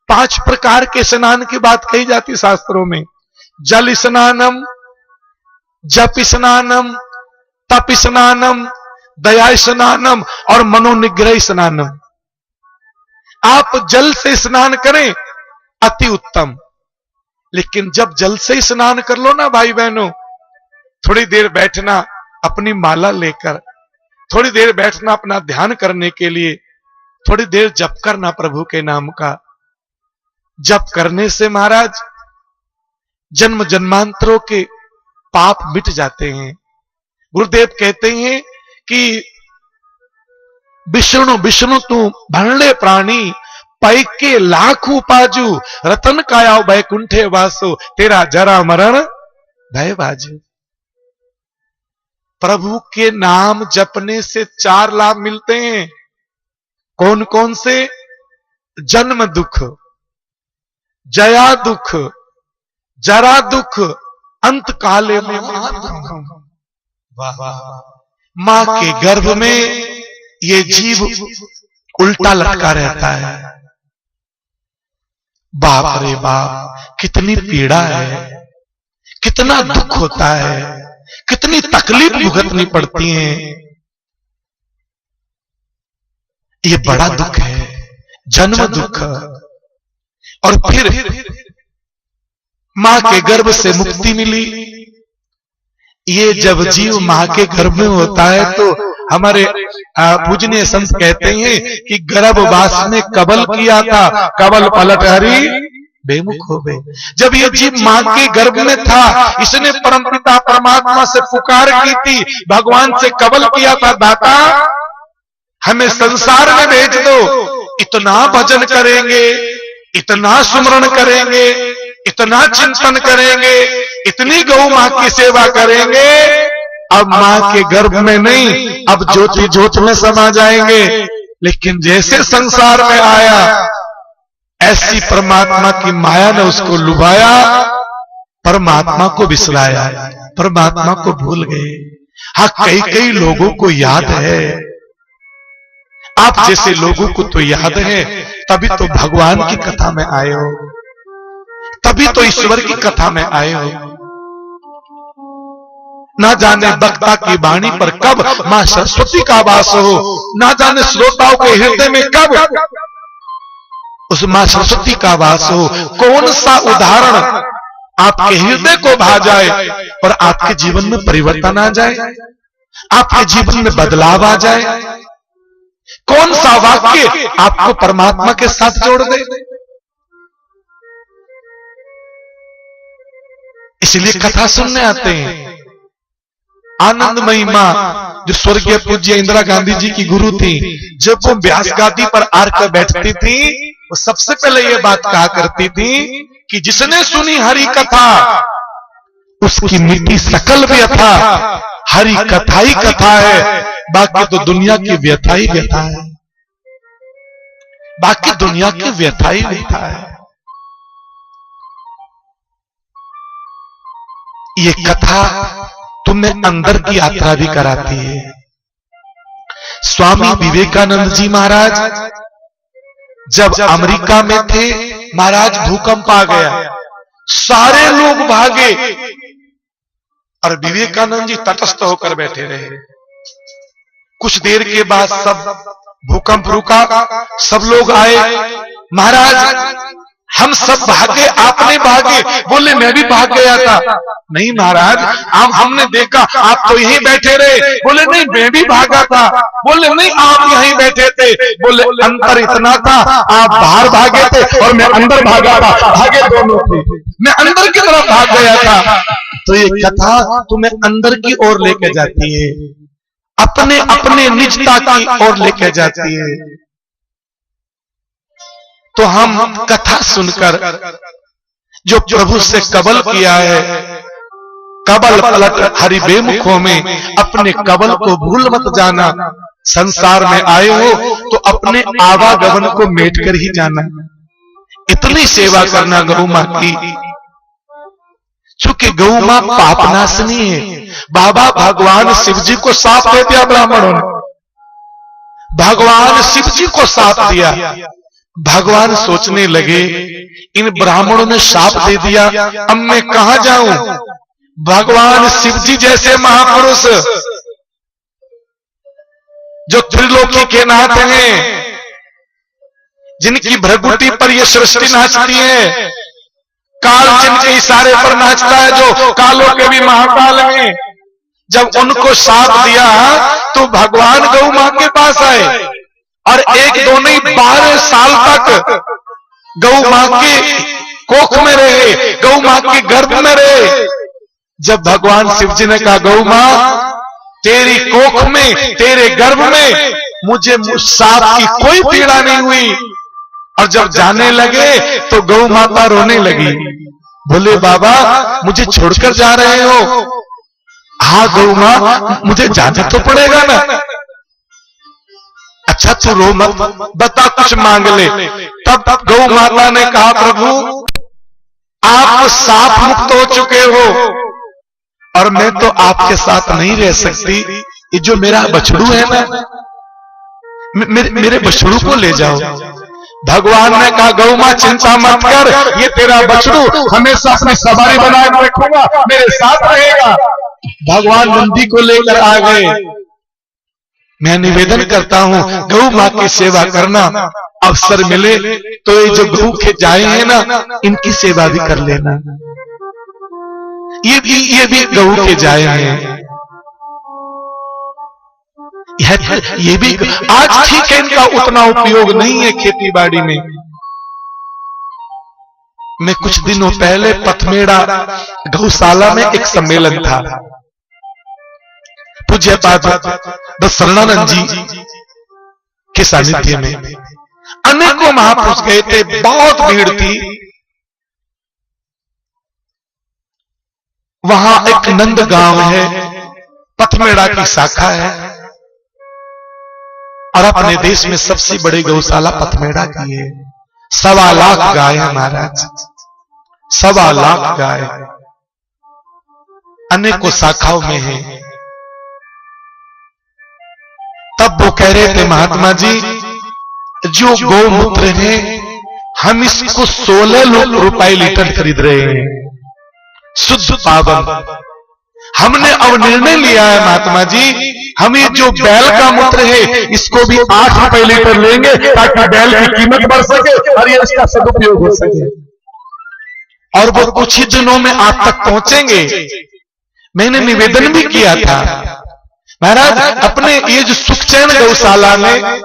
5 प्रकार के स्नान की बात कही जाती है शास्त्रों में। जल स्नानम, जप स्नानम, तप स्नानम, दया स्नानम और मनोनिग्रह स्नानम। आप जल से स्नान करें अति उत्तम, लेकिन जब जल से स्नान कर लो ना भाई बहनों, थोड़ी देर बैठना अपनी माला लेकर, थोड़ी देर बैठना अपना ध्यान करने के लिए, थोड़ी देर जप करना प्रभु के नाम का। जप करने से महाराज जन्म जन्मांतरों के पाप मिट जाते हैं। गुरुदेव कहते हैं कि विष्णु विष्णु तू भणले प्राणी, पैके लाखों पाजू, रतन काया बैकुंठे वासो, तेरा जरा मरण भय बाजू। प्रभु के नाम जपने से 4 लाभ मिलते हैं। कौन कौन से? जन्म दुख, जया दुख, जरा दुख, अंत काले में महादुखम। मां के गर्भ में ये जीव उल्टा लटका रहता है। बाप रे बाप, कितनी पीड़ा है, कितना दुख होता है, कितनी तकलीफ भुगतनी पड़ती है। ये बड़ा दुख है, जन्म दुख। और फिर मां के गर्भ से मुक्ति मिली। ये जब जीव मां के गर्भ में होता है तो हमारे पूजनीय संत कहते हैं कि गर्भवास में कबल किया था, कबल पलट हरी बेमुख हो गए। जब ये जीव मां के गर्भ में था, इसने परमपिता परमात्मा से पुकार की थी, भगवान से कबल किया था, दाता हमें संसार में भेज दो, इतना भजन करेंगे, इतना सुमरण करेंगे, इतना चिंतन करेंगे, इतनी गौ मां की सेवा करेंगे, अब मां के गर्भ में नहीं, अब ज्योति ज्योत में समा जाएंगे। लेकिन जैसे संसार में आया, ऐसी परमात्मा की माया ने उसको लुभाया, परमात्मा को बिसराया, परमात्मा को भूल गए। हाँ, कई कई लोगों को याद है, आप जैसे लोगों को तो याद है, तभी तो भगवान की कथा में आए हो, तभी तो ईश्वर की कथा में आए हो। ना जाने वक्ता की वाणी पर कब मां सरस्वती का वास हो, ना जाने श्रोताओं के हृदय में कब उस मां सरस्वती का वास हो। कौन सा उदाहरण आपके हृदय को भा जाए और आपके जीवन में परिवर्तन आ जाए, आपके जीवन में बदलाव आ जाए। कौन सा वाक्य आपको परमात्मा के साथ जोड़ दे। इसलिए कथा सुनने आते हैं। आनंदमयी मां, जो स्वर्गीय पूज्य इंदिरा गांधी जी की गुरु थी, जब वो व्यास गादी पर आकर बैठती थी, वो सबसे पहले ये बात कहा करती थी कि जिसने सुनी हरि कथा उसकी मिट्टी सकल व्यथा, हरि कथा ही कथा है, बाकी तो दुनिया की व्यथा ही व्यथा है, बाकी दुनिया की व्यथा ही व्यथा है। ये कथा तुम्हें अंदर की यात्रा भी कराती है। स्वामी विवेकानंद जी महाराज जब अमेरिका में थे, महाराज भूकंप आ गया, सारे लोग भागे और विवेकानंद जी तटस्थ होकर बैठे रहे। कुछ देर के बाद सब भूकंप रुका, सब लोग आए, महाराज हम सब भागे, आपने भागे? बोले मैं भी भाग गया था। नहीं महाराज, हमने देखा आप तो यहीं बैठे रहे। बोले नहीं मैं भी भागा था। बोले नहीं आप यहीं बैठे थे। बोले अंतर इतना था, आप बाहर भागे थे और मैं अंदर भागा था, भागे दोनों थे, मैं अंदर की तरफ भाग गया था। तो ये कथा तुम्हें अंदर की ओर लेके जाती है, अपने अपने निजता की ओर लेके जाती है। तो हम कथा सुनकर जो प्रभु से कबल किया है, कबल पलट हरि बेमुखों में, अपने कबल को भूल मत जाना। संसार में आए हो तो अपने आवागमन को मेट कर ही जाना। इतनी सेवा करना गौ मां की, चूंकि गौ मां पापनाशनी है। बाबा भगवान शिव जी को साथ दे दिया ब्राह्मणों ने, भगवान शिव जी को साथ दिया। भगवान सोचने लगे इन ब्राह्मणों ने शाप दे दिया, अब मैं कहां जाऊं? भगवान शिव जी जैसे महापुरुष जो त्रिलोकी के नाथ हैं, जिनकी भ्रगुटी पर यह सृष्टि नाचती है, काल जिनके इशारे पर नाचता है, जो कालों के भी महाकाल हैं, जब उनको शाप दिया तो भगवान गौ मां के पास आए और एक दो नहीं 12 साल तक गौ मां के कोख में रहे, गौ मां के गर्भ में रहे। जब भगवान शिव जी ने कहा गौ मां तेरी कोख में, तेरे गर्भ में मुझे सांप की कोई पीड़ा नहीं हुई, और जब जाने लगे तो गौ माता रोने लगी। बोले बाबा मुझे छोड़कर जा रहे हो? हाँ गौ मां मुझे जाना तो पड़ेगा ना। अच्छा तू रो मत, बता कुछ मांग ले। तब गौ माता ने कहा प्रभु आप साफ मुक्त हो चुके हो और मैं तो आपके साथ नहीं रह सकती, ये जो मेरा बछड़ू है ना, मेरे बछड़ू को ले जाओ। भगवान ने कहा गौ मां चिंता मत कर, ये तेरा बछड़ू हमेशा अपनी सवारी बनाए रखूंगा, मेरे साथ रहेगा। भगवान नंदी को लेकर आ गए। मैं निवेदन करता हूं गौ मां की सेवा करना, अवसर मिले तो ये जो गौ के जाए हैं ना, इनकी सेवा भी कर लेना। ये भी गौ के जाए हैं, ये भी आज ठीक है, इनका उतना उपयोग नहीं है खेती बाड़ी में। मैं कुछ दिनों पहले पथमेड़ा गौशाला में एक सम्मेलन था, पूज्य पाद शरणानंद जी के सानिध्य में अनेकों महापुरुष गए थे, बहुत भीड़ थी। वहां एक नंद गांव है, पथमेड़ा की शाखा है, और अपने देश में सबसे बड़ी गौशाला पथमेड़ा की है। 1.25 लाख गाय है महाराज, 1.25 लाख गाय अनेकों शाखाओं में है। तब वो कह रहे थे महात्मा जी जो गौमूत्र है हम इसको 16 रुपए लीटर खरीद रहे हैं, शुद्ध पावन। हमने अब निर्णय लिया है महात्मा जी, हम ये जो बैल का मूत्र है इसको भी 8 रुपए लीटर लेंगे ताकि बैल की कीमत बढ़ सके और ये इसका सदुपयोग हो सके। और वो कुछ ही दिनों में आप तक पहुंचेंगे। मैंने निवेदन भी किया था महाराज अपने ये जो सुखचैन गौशाला में,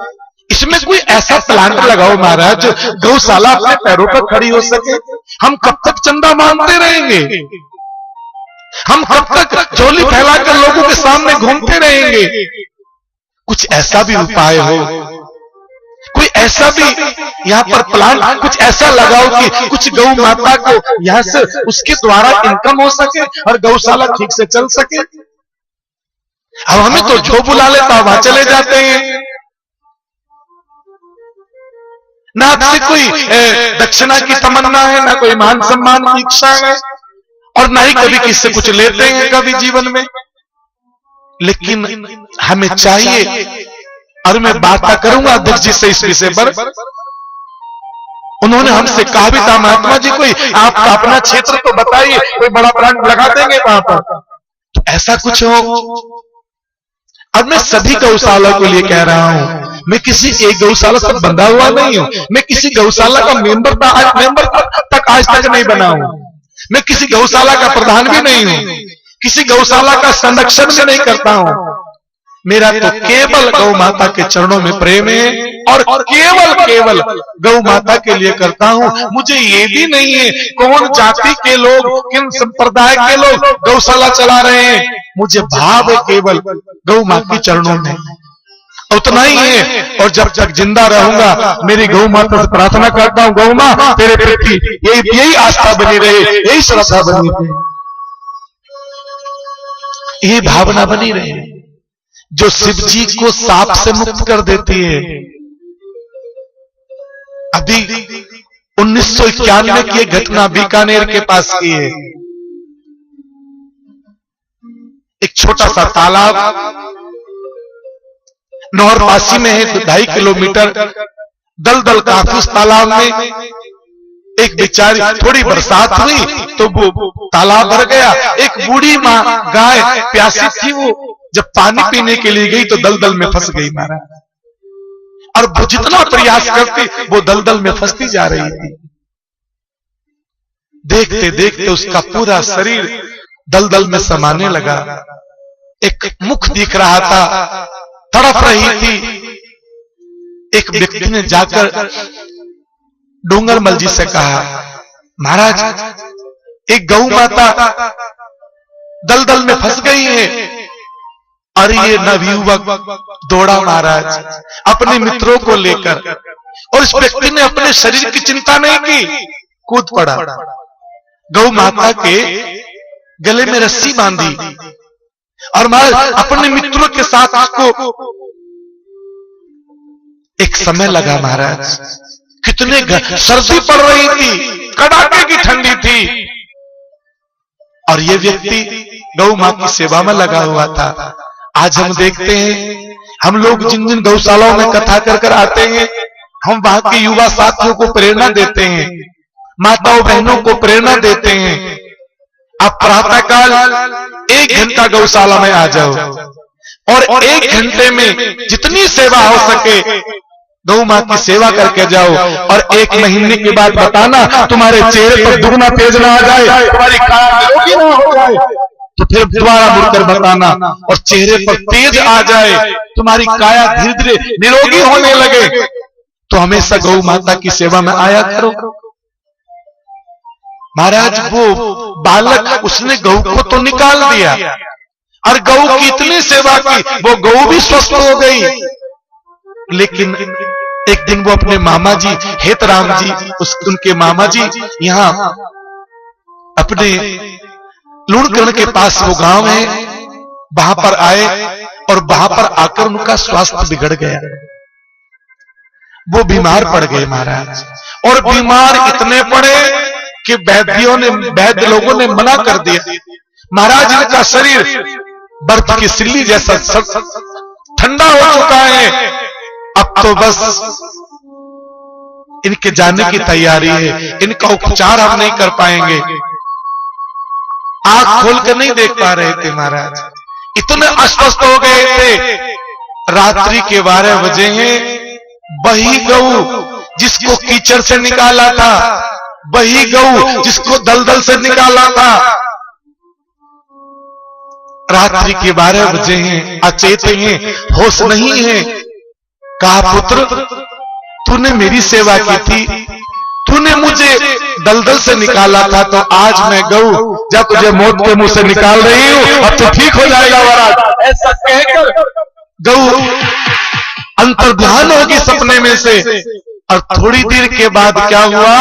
इसमें कोई ऐसा प्लांट लगाओ महाराज गौशाला अपने पैरों पर खड़ी हो सके। हम कब तक चंदा मांगते रहेंगे? हम कब तक झोली फैलाकर लोगों के सामने घूमते रहेंगे? कुछ ऐसा भी उपाय हो, कोई ऐसा भी यहाँ पर प्लांट कुछ ऐसा लगाओ कि कुछ गौ माता को यहाँ से उसके द्वारा इनकम हो सके और गौशाला ठीक से चल सके। अब हमें तो जो बुला लेता वहां चले जाते हैं, ना आपसे कोई दक्षिणा की तमन्ना है, ना कोई मान सम्मान की इच्छा है, और ना ही कभी किससे कुछ लेते हैं कभी जीवन में। लेकिन हमें चाहिए, और मैं बात करूंगा अध्यक्ष जी से इस विषय पर। उन्होंने हमसे कहा भी था, महात्मा जी कोई आप अपना क्षेत्र तो बताइए, कोई बड़ा प्लांट लगा देंगे वहां पर, तो ऐसा कुछ हो। अब मैं सभी गौशाला को लिए कह रहा हूं, मैं किसी एक गौशाला से बंधा हुआ नहीं हूं, मैं किसी गौशाला का मेंबर तक आज तक नहीं बना हूं, मैं किसी गौशाला का प्रधान भी नहीं हूं, किसी गौशाला का संरक्षण भी नहीं करता हूं। मेरा तो केवल गौ माता के चरणों में प्रेम है और केवल गौ माता के लिए करता हूं। मुझे ये भी नहीं है कौन जाति के लोग, किन संप्रदाय के लोग गौशाला चला रहे हैं, मुझे भाव है केवल गौ माता के चरणों में, उतना ही है। और जब तक जिंदा रहूंगा मेरी गौ माता से प्रार्थना करता हूं, गौ मां तेरे प्रति यही आस्था बनी रहे, यही श्रद्धा बनी रहे, यही भावना बनी रहे जो शिव जी को सांप से मुक्त कर देती है। अभी 1991 की घटना बीकानेर के पास की है। एक छोटा सा तालाब नौरपासी में है, 2.5 किलोमीटर दलदल काफी उस तालाब में। एक बेचारी, थोड़ी बरसात हुई तो वो तालाब भर गया। एक बूढ़ी माँ गाय प्यासी थी, वो जब पानी पीने के लिए गई तो दलदल में फंस गई महाराज, और वो जितना प्रयास करती वो दलदल में फंसती जा रही थी। देखते देखते उसका पूरा शरीर दलदल में समाने लगा। एक मुख दिख रहा था, तड़प रही थी। एक व्यक्ति ने जाकर डोंगरमल जी से कहा, महाराज एक गौ माता दलदल में फंस गई है। और ये नवयुवक दौड़ा महाराज अपने मित्रों को लेकर, और इस व्यक्ति ने अपने शरीर की चिंता नहीं की, कूद पड़ा, गौ माता के गले में रस्सी बांधी, और महाराज अपने मित्रों के साथ उसको। एक समय लगा महाराज, कितने सर्दी पड़ रही थी, कड़ाके की ठंडी थी, और ये व्यक्ति गौ मां की सेवा में लगा हुआ था। आज हम देखते हैं, हम लोग जिन जिन गौशालाओं में कथा कर कर आते हैं, हम वहां के युवा साथियों को प्रेरणा देते हैं, माताओं बहनों को प्रेरणा देते हैं। आप प्रातःकाल 1 घंटा गौशाला में आ जाओ, और 1 घंटे में जितनी सेवा हो सके गौ मां की सेवा करके जाओ, और 1 महीने के बाद बताना तुम्हारे चेहरे पर दुगना तेज ना आ जाए, तुम्हारी काया निरोगी ना हो जाए, तो फिर दोबारा मुड़कर बताना, और चेहरे पर तेज आ जाए, तुम्हारी काया धीरे धीरे निरोगी होने लगे, तो हमेशा गौ माता की सेवा में आया करो। महाराज वो बालक, उसने गौ को तो निकाल दिया, और गौ की इतनी सेवा की, वो गौ भी स्वस्थ हो गई। लेकिन एक दिन वो अपने मामा जी हेतराम जी, उनके मामा जी यहाँ अपने लूणकरण के पास वो गांव है, वहां पर आए, और वहां पर आकर उनका स्वास्थ्य बिगड़ गया, वो बीमार पड़ गए महाराज। और बीमार इतने पड़े कि वैद्य लोगों ने मना कर दिया। महाराज इनका शरीर बर्फ की सिल्ली जैसा ठंडा हो चुका है, अब तो बस इनके जाने की तैयारी है, इनका उपचार हम नहीं कर पाएंगे। आंख खोल कर नहीं देख पा रहे थे महाराज, इतने अस्वस्थ हो गए थे। रात्रि के 12 बजे हैं, वही गऊ जिसको कीचड़ से निकाला था, वही गऊ जिसको दलदल से निकाला था, रात्रि के 12 बजे हैं, अचेत हैं, होश नहीं है। कहा पुत्र तूने मेरी सेवा की थी, तूने मुझे दलदल से निकाला था, तो आज मैं गऊ जब तुझे मौत के मुंह से निकाल रही हूं, अब तो ठीक हो जाएगा महाराज। ऐसा कहकर गऊ अंतर्ध्यान होगी सपने में से, और थोड़ी देर के बाद क्या हुआ,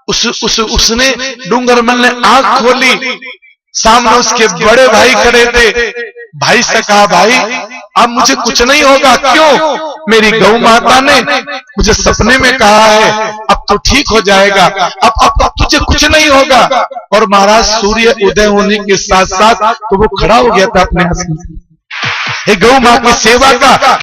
उसने डूंगरमल ने आंख खोली, सामने उसके बड़े भाई खड़े थे। भाई से कहा, भाई अब मुझे कुछ नहीं होगा, क्यों? मेरी गौ माता ने मुझे सपने में कहा है अब तो ठीक हो जाएगा, अब तुझे कुछ नहीं होगा। और महाराज सूर्य उदय होने के साथ साथ तो वो खड़ा हो गया था अपने आसन से। गौ मां की सेवा का